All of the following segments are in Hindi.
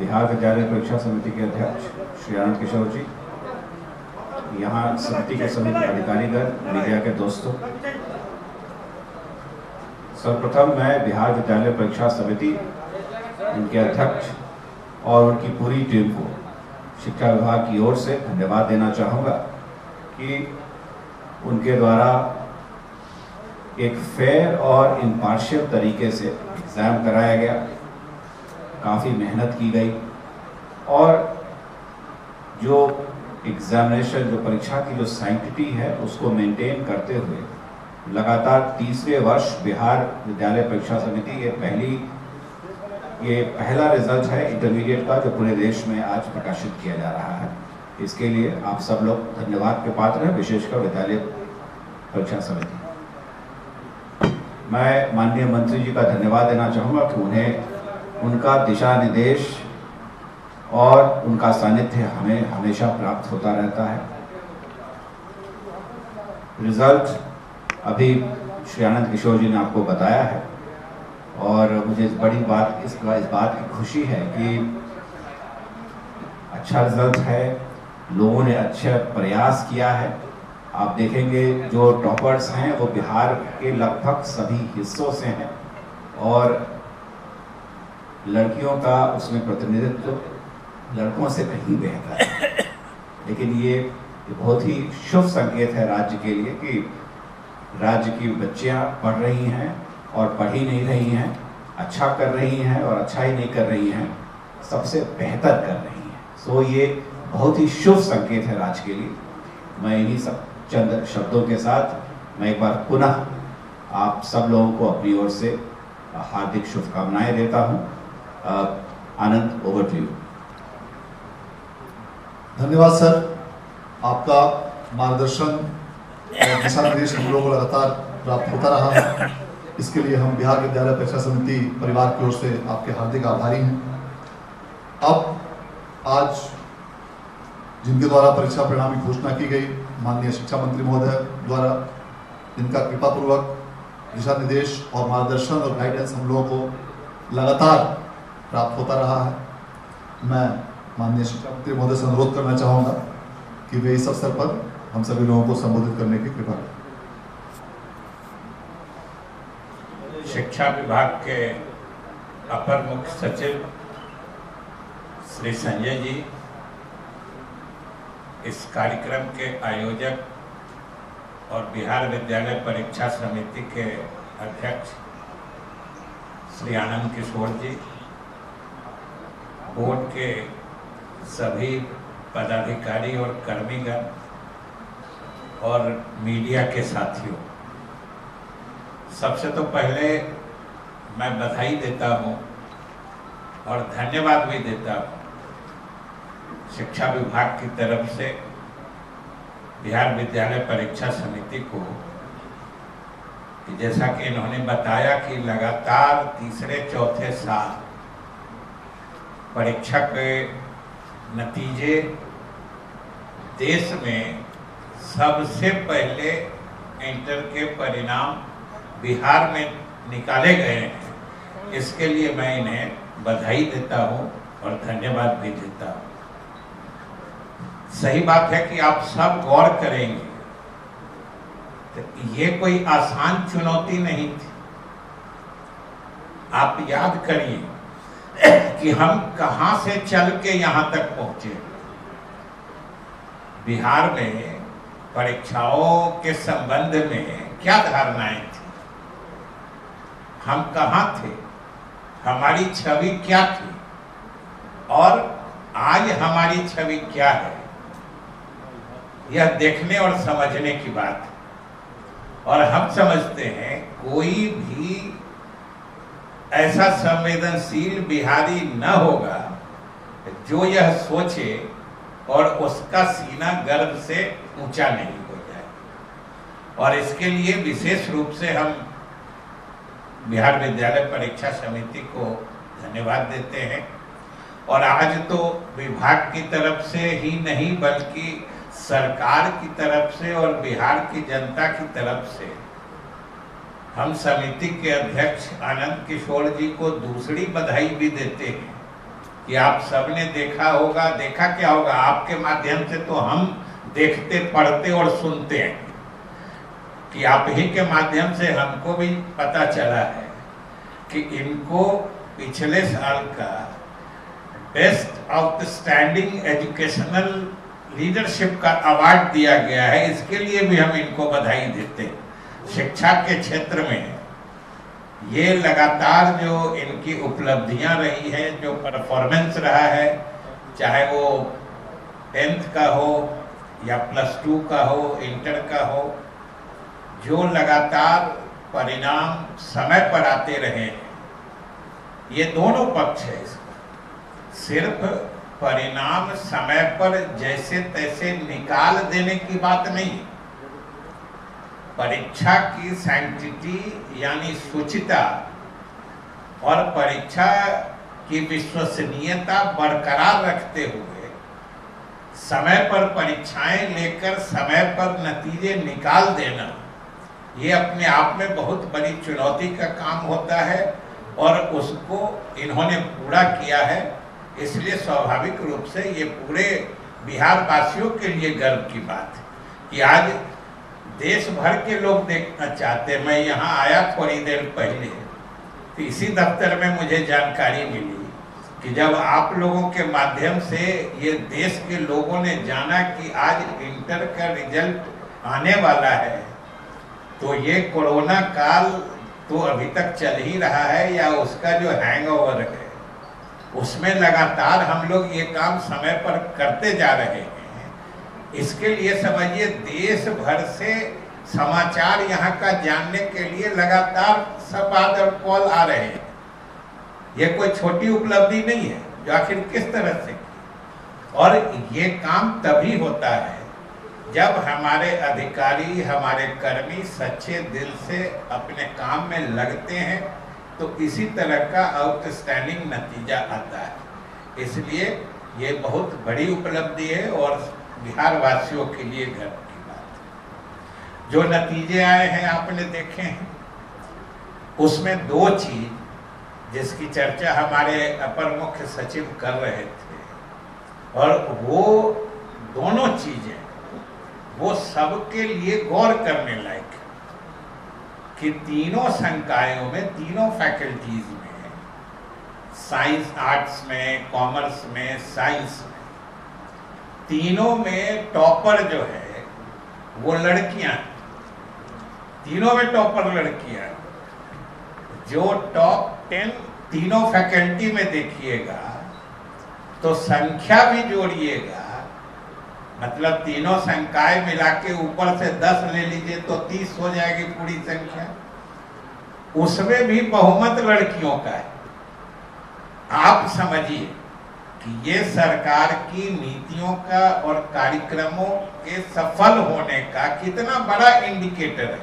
बिहार विद्यालय परीक्षा समिति के अध्यक्ष श्री आनंद किशोर जी, यहाँ समिति के सभी पदाधिकारीगण, मीडिया के दोस्तों, सर्वप्रथम मैं बिहार विद्यालय परीक्षा समिति, उनके अध्यक्ष और उनकी पूरी टीम को शिक्षा विभाग की ओर से धन्यवाद देना चाहूँगा कि उनके द्वारा एक फेयर और इम्पार्शियल तरीके से एग्ज़ाम कराया गया। काफ़ी मेहनत की गई और जो एग्जामिनेशन, जो परीक्षा की जो सैंक्टिटी है उसको मेंटेन करते हुए लगातार तीसरे वर्ष बिहार विद्यालय परीक्षा समिति ये पहला रिजल्ट है इंटरमीडिएट का जो पूरे देश में आज प्रकाशित किया जा रहा है। इसके लिए आप सब लोग धन्यवाद के पात्र हैं, विशेषकर विद्यालय परीक्षा समिति। मैं माननीय मंत्री जी का धन्यवाद देना चाहूँगा कि उन्हें उनका दिशा निर्देश और उनका सानिध्य हमें हमेशा प्राप्त होता रहता है। रिजल्ट अभी श्री आनंद किशोर जी ने आपको बताया है और मुझे बड़ी बात इस बात की खुशी है कि अच्छा रिजल्ट है, लोगों ने अच्छा प्रयास किया है। आप देखेंगे जो टॉपर्स हैं वो बिहार के लगभग सभी हिस्सों से हैं और लड़कियों का उसमें प्रतिनिधित्व लड़कों से कहीं बेहतर है। लेकिन ये बहुत ही शुभ संकेत है राज्य के लिए कि राज्य की बच्चियां पढ़ रही हैं और पढ़ ही नहीं रही हैं, अच्छा कर रही हैं और अच्छा ही नहीं कर रही हैं, सबसे बेहतर कर रही हैं। सो ये बहुत ही शुभ संकेत है राज्य के लिए। मैं इन्हीं सब चंद शब्दों के साथ मैं एक बार पुनः आप सब लोगों को अपनी ओर से हार्दिक शुभकामनाएं देता हूं। आनंद, ओवर टू यू। धन्यवाद सर, आपका मार्गदर्शन और दिशा निर्देश हम लोगों को लगातार प्राप्त होता रहा है। इसके लिए हम बिहार विद्यालय परीक्षा समिति परिवार की ओर से आपके हार्दिक आभारी हैं। अब आज जिनके द्वारा परीक्षा परिणाम की घोषणा की गई, माननीय शिक्षा मंत्री महोदय द्वारा, जिनका कृपापूर्वक दिशा निर्देश और मार्गदर्शन और गाइडेंस हम लोगों को लगातार प्राप्त होता रहा है, मैं माननीय शिक्षा मंत्री महोदय से अनुरोध करना चाहूँगा कि वे इस अवसर पर हम सभी लोगों को संबोधित करने की कृपा करें। शिक्षा विभाग के अपर मुख्य सचिव श्री संजय जी, इस कार्यक्रम के आयोजक और बिहार विद्यालय परीक्षा समिति के अध्यक्ष श्री आनंद किशोर जी, बोर्ड के सभी पदाधिकारी और कर्मीगण और मीडिया के साथियों, सबसे तो पहले मैं बधाई देता हूं और धन्यवाद भी देता हूं शिक्षा विभाग की तरफ से बिहार विद्यालय परीक्षा समिति को कि जैसा कि इन्होंने बताया कि लगातार तीसरे चौथे साल परीक्षा के नतीजे देश में सबसे पहले इंटर के परिणाम बिहार में निकाले गए हैं। इसके लिए मैं इन्हें बधाई देता हूं और धन्यवाद भी देता हूं। सही बात है कि आप सब गौर करेंगे तो ये कोई आसान चुनौती नहीं थी। आप याद करिए कि हम कहां से चल के यहां तक पहुंचे। बिहार में परीक्षाओं के संबंध में क्या धारणाएं थी, हम कहां थे, हमारी छवि क्या थी और आज हमारी छवि क्या है, यह देखने और समझने की बात है। और हम समझते हैं कोई भी ऐसा संवेदनशील बिहारी न होगा जो यह सोचे और उसका सीना गर्व से ऊंचा नहीं हो जाए। और इसके लिए विशेष रूप से हम बिहार विद्यालय परीक्षा समिति को धन्यवाद देते हैं। और आज तो विभाग की तरफ से ही नहीं बल्कि सरकार की तरफ से और बिहार की जनता की तरफ से हम समिति के अध्यक्ष आनंद किशोर जी को दूसरी बधाई भी देते हैं कि आप सबने देखा होगा, देखा क्या होगा, आपके माध्यम से तो हम देखते, पढ़ते और सुनते हैं कि आप ही के माध्यम से हमको भी पता चला है कि इनको पिछले साल का बेस्ट आउटस्टैंडिंग एजुकेशनल लीडरशिप का अवार्ड दिया गया है। इसके लिए भी हम इनको बधाई देते हैं। शिक्षा के क्षेत्र में ये लगातार जो इनकी उपलब्धियां रही है, जो परफॉर्मेंस रहा है, चाहे वो 10th का हो या +2 का हो, इंटर का हो, जो लगातार परिणाम समय पर आते रहे हैं। ये दोनों पक्ष है इसका। सिर्फ परिणाम समय पर जैसे तैसे निकाल देने की बात नहीं। परीक्षा की सैंक्टिटी यानी शुचिता और परीक्षा की विश्वसनीयता बरकरार रखते हुए समय पर परीक्षाएं लेकर समय पर नतीजे निकाल देना, ये अपने आप में बहुत बड़ी चुनौती का काम होता है और उसको इन्होंने पूरा किया है। इसलिए स्वाभाविक रूप से ये पूरे बिहार वासियों के लिए गर्व की बात है कि आज देश भर के लोग देखना चाहते हैं। मैं यहाँ आया थोड़ी देर पहले, तो इसी दफ्तर में मुझे जानकारी मिली कि जब आप लोगों के माध्यम से ये देश के लोगों ने जाना कि आज इंटर का रिजल्ट आने वाला है, तो ये कोरोना काल तो अभी तक चल ही रहा है या उसका जो हैंगओवर है, उसमें लगातार हम लोग ये काम समय पर करते जा रहे हैं। इसके लिए समझिए देश भर से समाचार यहाँ का जानने के लिए लगातार सब आदर कॉल आ रहे हैं। ये कोई छोटी उपलब्धि नहीं है जो आखिर किस तरह से की। और ये काम तभी होता है जब हमारे अधिकारी, हमारे कर्मी सच्चे दिल से अपने काम में लगते हैं, तो इसी तरह का आउटस्टैंडिंग नतीजा आता है। इसलिए ये बहुत बड़ी उपलब्धि है और बिहार वासियों के लिए गर्व की बात है। जो नतीजे आए हैं आपने देखे हैं, उसमें दो चीज जिसकी चर्चा हमारे अपर मुख्य सचिव कर रहे थे, और वो दोनों चीजें वो सबके लिए गौर करने लायक है कि तीनों संकायों में, तीनों फैकल्टीज में, साइंस, आर्ट्स में, कॉमर्स में, साइंस में, तीनों में टॉपर जो है वो लड़कियां। तीनों में टॉपर लड़कियां। जो टॉप 10 तीनों फैकल्टी में देखिएगा तो संख्या भी जोड़िएगा, मतलब तीनों संकाय मिला के ऊपर से 10 ले लीजिए तो 30 हो जाएगी पूरी संख्या। उसमें भी बहुमत लड़कियों का है। आप समझिए कि ये सरकार की नीतियों का और कार्यक्रमों के सफल होने का कितना बड़ा इंडिकेटर है,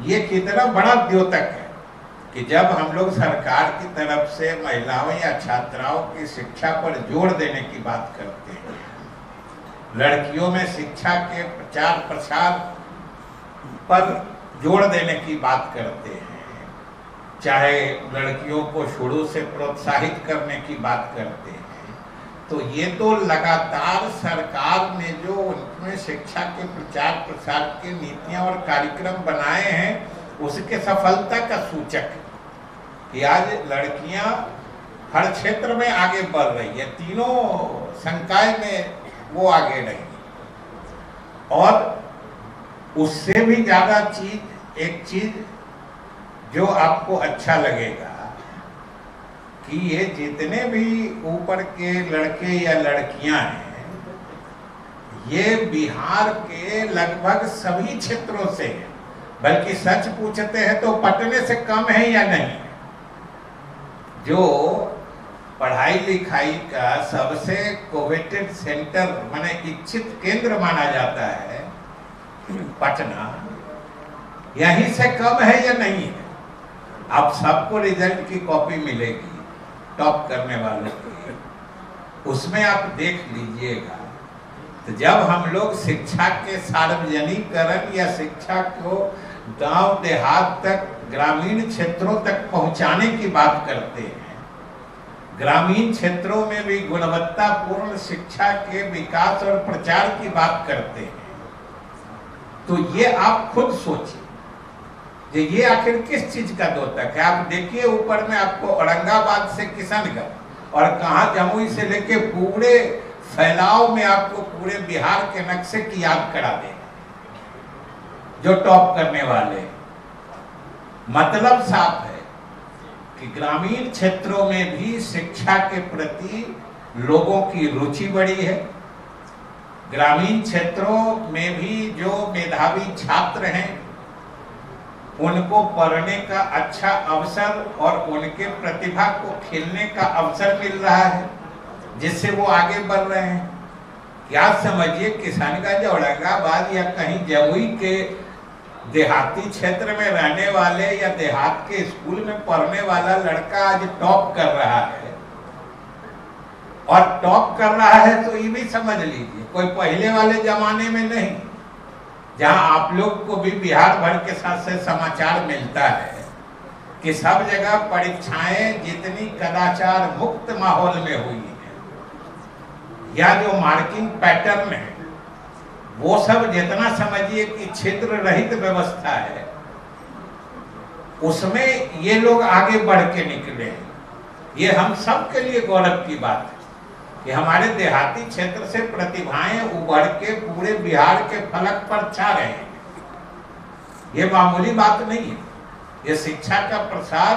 ये कितना बड़ा द्योतक है कि जब हम लोग सरकार की तरफ से महिलाओं या छात्राओं की शिक्षा पर जोर देने की बात करते हैं, लड़कियों में शिक्षा के प्रचार प्रसार पर जोर देने की बात करते हैं, चाहे लड़कियों को शुरू से प्रोत्साहित करने की बात करते हैं, तो ये तो लगातार सरकार ने जो उनमें शिक्षा के प्रचार प्रसार की नीतियां और कार्यक्रम बनाए हैं उसके सफलता का सूचक है कि आज लड़कियां हर क्षेत्र में आगे बढ़ रही है। तीनों संकाय में वो आगे रही। और उससे भी ज्यादा एक चीज जो आपको अच्छा लगेगा कि ये जितने भी ऊपर के लड़के या लड़कियां हैं, ये बिहार के लगभग सभी क्षेत्रों से हैं, बल्कि सच पूछते हैं तो पटने से कम है या नहीं। जो पढ़ाई लिखाई का सबसे कोवेटेड सेंटर माने इच्छित केंद्र माना जाता है पटना, यहीं से कम है या नहीं है। आप सबको रिजल्ट की कॉपी मिलेगी टॉप करने वालों की, उसमें आप देख लीजिएगा। तो जब हम लोग शिक्षा के सार्वजनिकरण या शिक्षा को गांव देहात तक, ग्रामीण क्षेत्रों तक पहुंचाने की बात करते हैं, ग्रामीण क्षेत्रों में भी गुणवत्तापूर्ण शिक्षा के विकास और प्रचार की बात करते हैं, तो ये आप खुद सोचिए ये आखिर किस चीज का द्योतक है। आप देखिए ऊपर में आपको औरंगाबाद से किशनगढ़ और कहा जमुई से लेके पूरे फैलाव में आपको पूरे बिहार के नक्शे की याद करा देगा जो टॉप करने वाले। मतलब साफ है कि ग्रामीण क्षेत्रों में भी शिक्षा के प्रति लोगों की रुचि बढ़ी है। ग्रामीण क्षेत्रों में भी जो मेधावी छात्र हैं उनको पढ़ने का अच्छा अवसर और उनके प्रतिभा को खिलने का अवसर मिल रहा है, जिससे वो आगे बढ़ रहे हैं। क्या समझिए किशनगंज, औरंगाबाद या कहीं जमुई के देहाती क्षेत्र में रहने वाले या देहात के स्कूल में पढ़ने वाला लड़का आज टॉप कर रहा है। और टॉप कर रहा है तो ये भी समझ लीजिए कोई पहले वाले जमाने में नहीं, जहां आप लोग को भी बिहार भर के साथ से समाचार मिलता है कि सब जगह परीक्षाएं जितनी कदाचार मुक्त माहौल में हुई है या जो मार्किंग पैटर्न है वो सब जितना समझिए कि छिद्र रहित व्यवस्था है, उसमें ये लोग आगे बढ़ के निकले हैं। ये हम सब के लिए गौरव की बात है कि हमारे देहाती क्षेत्र से प्रतिभाएं उभर के पूरे बिहार के फलक पर छा रहे हैं। ये मामूली बात नहीं है। ये शिक्षा का प्रसार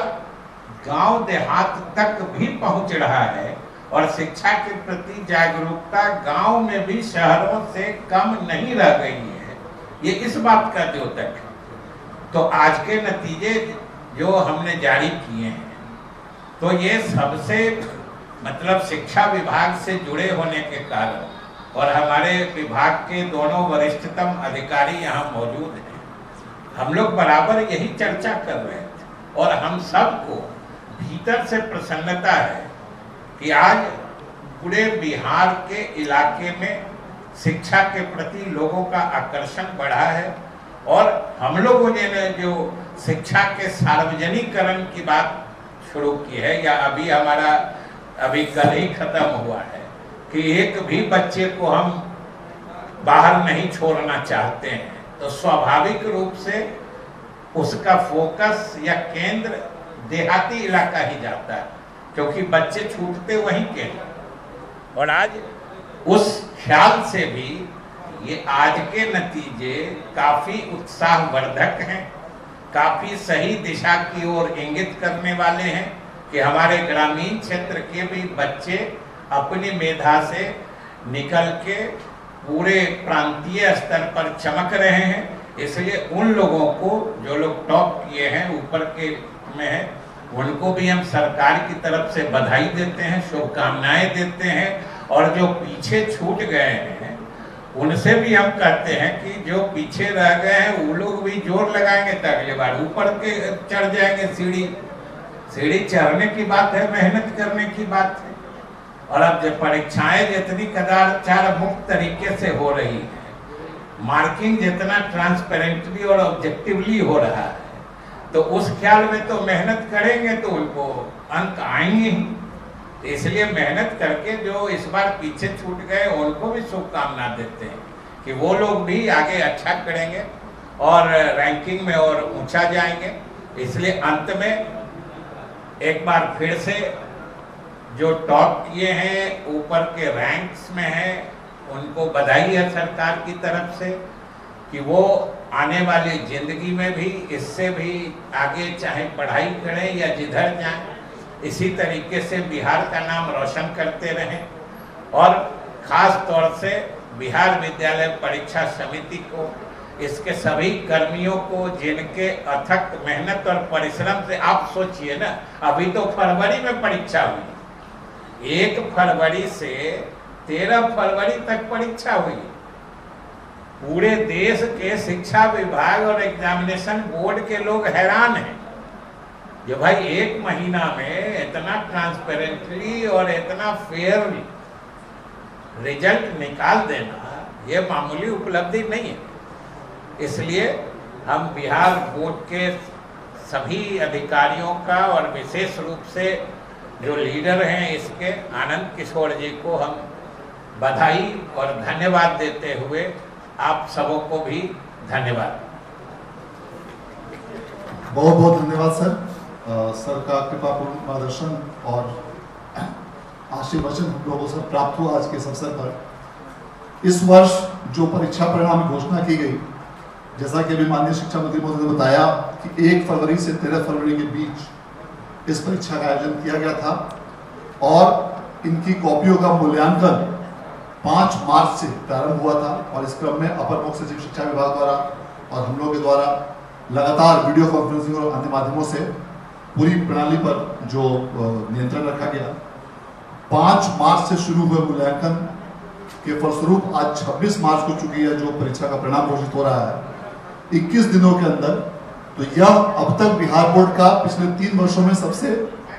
गांव देहात तक भी पहुंच रहा है और शिक्षा के प्रति जागरूकता गांव में भी शहरों से कम नहीं रह गई है। ये इस बात का द्योतक है। तो आज के नतीजे जो हमने जारी किए हैं, तो ये सबसे मतलब शिक्षा विभाग से जुड़े होने के कारण और हमारे विभाग के दोनों वरिष्ठतम अधिकारी यहाँ मौजूद हैं, हम लोग बराबर यही चर्चा कर रहे थे और हम सबको भीतर से प्रसन्नता है कि आज पूरे बिहार के इलाके में शिक्षा के प्रति लोगों का आकर्षण बढ़ा है। और हम लोगों ने जो शिक्षा के सार्वजनिकरण की बात शुरू की है, या अभी कल ही खत्म हुआ है कि एक भी बच्चे को हम बाहर नहीं छोड़ना चाहते हैं, तो स्वाभाविक रूप से उसका फोकस या केंद्र देहाती इलाका ही जाता है, क्योंकि बच्चे छूटते वहीं के हैं। और आज उस ख्याल से भी ये आज के नतीजे काफी उत्साहवर्धक हैं, काफी सही दिशा की ओर इंगित करने वाले हैं कि हमारे ग्रामीण क्षेत्र के भी बच्चे अपनी मेधा से निकल के पूरे प्रांतीय स्तर पर चमक रहे हैं। इसलिए उन लोगों को जो लोग टॉप किए हैं, ऊपर के में हैं, उनको भी हम सरकार की तरफ से बधाई देते हैं, शुभकामनाएं देते हैं। और जो पीछे छूट गए हैं उनसे भी हम कहते हैं कि जो पीछे रह गए हैं वो लोग भी जोर लगाएंगे तो अगली बार ऊपर के चढ़ जाएंगे। सीढ़ी चढ़ने की बात है, मेहनत करने की बात है। और अब जब परीक्षाएं जितनी कदाचार मुक्त तरीके से हो रही है, मार्किंग जितना ट्रांसपेरेंटली और ऑब्जेक्टिवली हो रहा है, तो उस ख्याल में तो मेहनत करेंगे तो उनको अंक आएंगे ही। इसलिए मेहनत करके जो इस बार पीछे छूट गए उनको भी शुभकामना देते हैं कि वो लोग भी आगे अच्छा करेंगे और रैंकिंग में और ऊंचा जाएंगे। इसलिए अंत में एक बार फिर से जो टॉप किए हैं, ऊपर के रैंक्स में हैं, उनको बधाई है सरकार की तरफ से कि वो आने वाली जिंदगी में भी इससे भी आगे चाहे पढ़ाई करें या जिधर जाएं, इसी तरीके से बिहार का नाम रोशन करते रहें। और खास तौर से बिहार विद्यालय परीक्षा समिति को, इसके सभी कर्मियों को, जिनके अथक मेहनत और परिश्रम से, आप सोचिए ना, अभी तो फरवरी में परीक्षा हुई, 1 फरवरी से 13 फरवरी तक परीक्षा हुई। पूरे देश के शिक्षा विभाग और एग्जामिनेशन बोर्ड के लोग हैरान हैं कि भाई 1 महीना में इतना ट्रांसपेरेंटली और इतना फेयरली रिजल्ट निकाल देना ये मामूली उपलब्धि नहीं है। इसलिए हम बिहार बोर्ड के सभी अधिकारियों का और विशेष रूप से जो लीडर हैं इसके, आनंद किशोर जी को हम बधाई और धन्यवाद देते हुए आप सबों को भी धन्यवाद। बहुत बहुत धन्यवाद सर। सर का कृपापूर्ण मार्गदर्शन और आशीर्वचन हम लोगों से प्राप्त हुआ आज के इस अवसर पर। इस वर्ष जो परीक्षा परिणाम की घोषणा की गई, जैसा कि अभी माननीय शिक्षा मंत्री महोदय ने बताया कि 1 फरवरी से 13 फरवरी के बीच इस परीक्षा का आयोजन किया गया था और इनकी कॉपियों का मूल्यांकन 5 मार्च से प्रारंभ हुआ था। और इस क्रम में अपर मुख्य सचिव शिक्षा विभाग द्वारा और हम लोगों के द्वारा लगातार वीडियो कॉन्फ्रेंसिंग और अन्य माध्यमों से पूरी प्रणाली पर जो नियंत्रण रखा गया। 5 मार्च से शुरू हुए मूल्यांकन के फलस्वरूप आज 26 मार्च को चुकी है जो परीक्षा का परिणाम घोषित हो रहा है 21 दिनों के अंदर। तो यह अब तक बिहार बोर्ड का पिछले 3 वर्षों में सबसे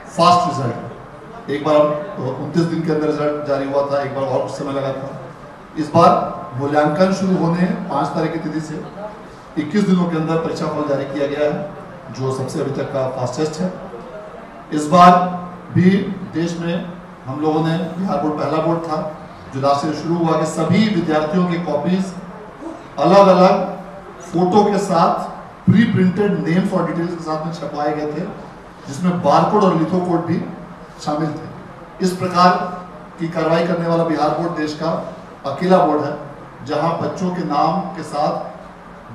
फास्ट रिजल्ट है। एक बार 29 दिन के अंदर रिजल्ट जारी हुआ था, एक बार और कुछ समय लगा था। इस बार मूल्यांकन शुरू होने 5 तारीख की तिथि से 21 दिनों के अंदर परीक्षा फल जारी किया गया है, जो सबसे अभी तक का फास्टेस्ट है। इस बार भी देश में हम लोगों ने, बिहार बोर्ड पहला बोर्ड था जो राष्ट्र से शुरू हुआ कि सभी विद्यार्थियों की कॉपीज अलग अलग फोटो के साथ प्री प्रिंटेड नेम्स और डिटेल्स के साथ में छपवाए गए थे, जिसमें बारकोड और लिथो कोड भी शामिल थे। इस प्रकार की कार्रवाई करने वाला बिहार बोर्ड देश का अकेला बोर्ड है जहां बच्चों के नाम के साथ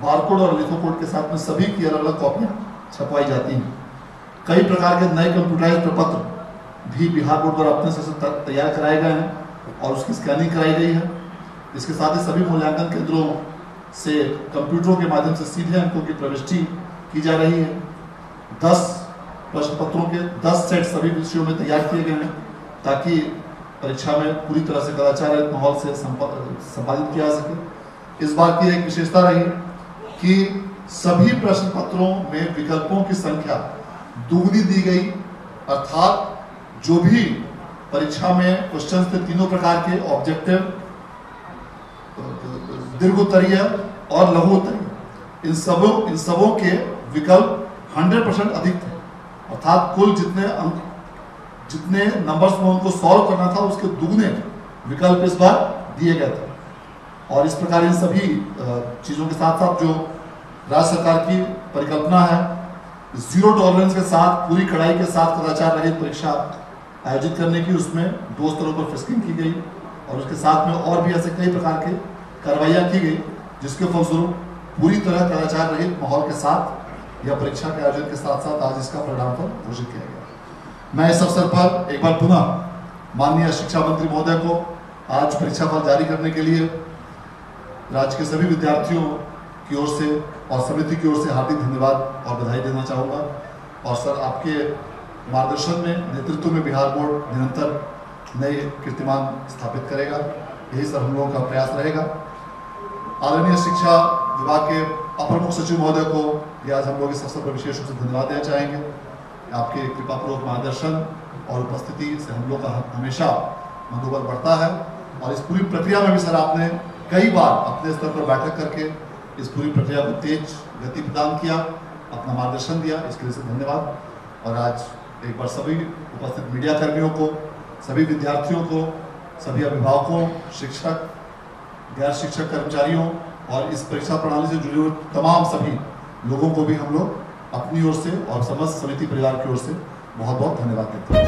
बारकोड और लिथो कोड के साथ में सभी की अलग अलग कॉपियां छपवाई जाती हैं। कई प्रकार के नए कंप्यूटराइज्ड प्रपत्र भी बिहार बोर्ड द्वारा अपने से तैयार कराए गए हैं और उसकी स्कैनिंग कराई गई है। इसके साथ ही सभी मूल्यांकन केंद्रों से कंप्यूटरों के माध्यम से सीधे अंकों की प्रविष्टि की जा रही है। 10 प्रश्न पत्रों के 10 सेट सभी विषयों में तैयार किए गए हैं ताकि परीक्षा में पूरी तरह से कदाचार रहित माहौल से संपादित किया जा सके। इस बार की एक विशेषता रही कि सभी प्रश्न पत्रों में विकल्पों की संख्या दुगनी दी गई, अर्थात जो भी परीक्षा में क्वेश्चन थे तीनों प्रकार के, ऑब्जेक्टिव, दीर्घ उत्तरीय और लघु उत्तरीय, इन सबों के विकल्प 100% अधिक थे। अर्थात कुल जितने नंबर्स में उनको सॉल्व करना था उसके दुगने विकल्प इस बार दिए गए थे। और इस प्रकार इन सभी चीज़ों के साथ साथ जो राज्य सरकार की परिकल्पना है, 0 टॉलरेंस के साथ, पूरी कड़ाई के साथ कदाचार रहित परीक्षा आयोजित करने की, उसमें 2 स्तरों पर फिस्किंग की गई और उसके साथ में और भी ऐसे कई प्रकार के कार्रवाइयाँ की गई, जिसके फलस्वरूप पूरी तरह कदाचार रहित माहौल के साथ यह परीक्षा के आयोजन के साथ साथ आज इसका परिणाम पर घोषित किया गया। मैं इस अवसर पर एक बार पुनः माननीय शिक्षा मंत्री महोदय को आज परीक्षा फल जारी करने के लिए राज्य के सभी विद्यार्थियों की ओर से और समिति की ओर से हार्दिक धन्यवाद और बधाई देना चाहूँगा। और सर, आपके मार्गदर्शन में, नेतृत्व में बिहार बोर्ड निरंतर नए कीर्तिमान स्थापित करेगा, यही सर हम लोगों का प्रयास रहेगा। आदरणीय शिक्षा विभाग के अपर मुख्य सचिव महोदय को भी आज हम लोग इस अवसर पर विशेष रूप से धन्यवाद देना चाहेंगे। आपके कृपापूर्वक मार्गदर्शन और उपस्थिति से हम लोग का हमेशा मनोबल बढ़ता है। और इस पूरी प्रक्रिया में भी सर आपने कई बार अपने स्तर पर बैठक करके इस पूरी प्रक्रिया को तेज गति प्रदान किया, अपना मार्गदर्शन दिया, इसके लिए से धन्यवाद। और आज एक बार सभी उपस्थित मीडिया कर्मियों को, सभी विद्यार्थियों को, सभी अभिभावकों, शिक्षक, गैर शिक्षक कर्मचारियों और इस परीक्षा प्रणाली से जुड़े हुए तमाम सभी लोगों को भी हम लोग अपनी ओर से और समस्त समिति परिवार की ओर से बहुत बहुत धन्यवाद देते हैं।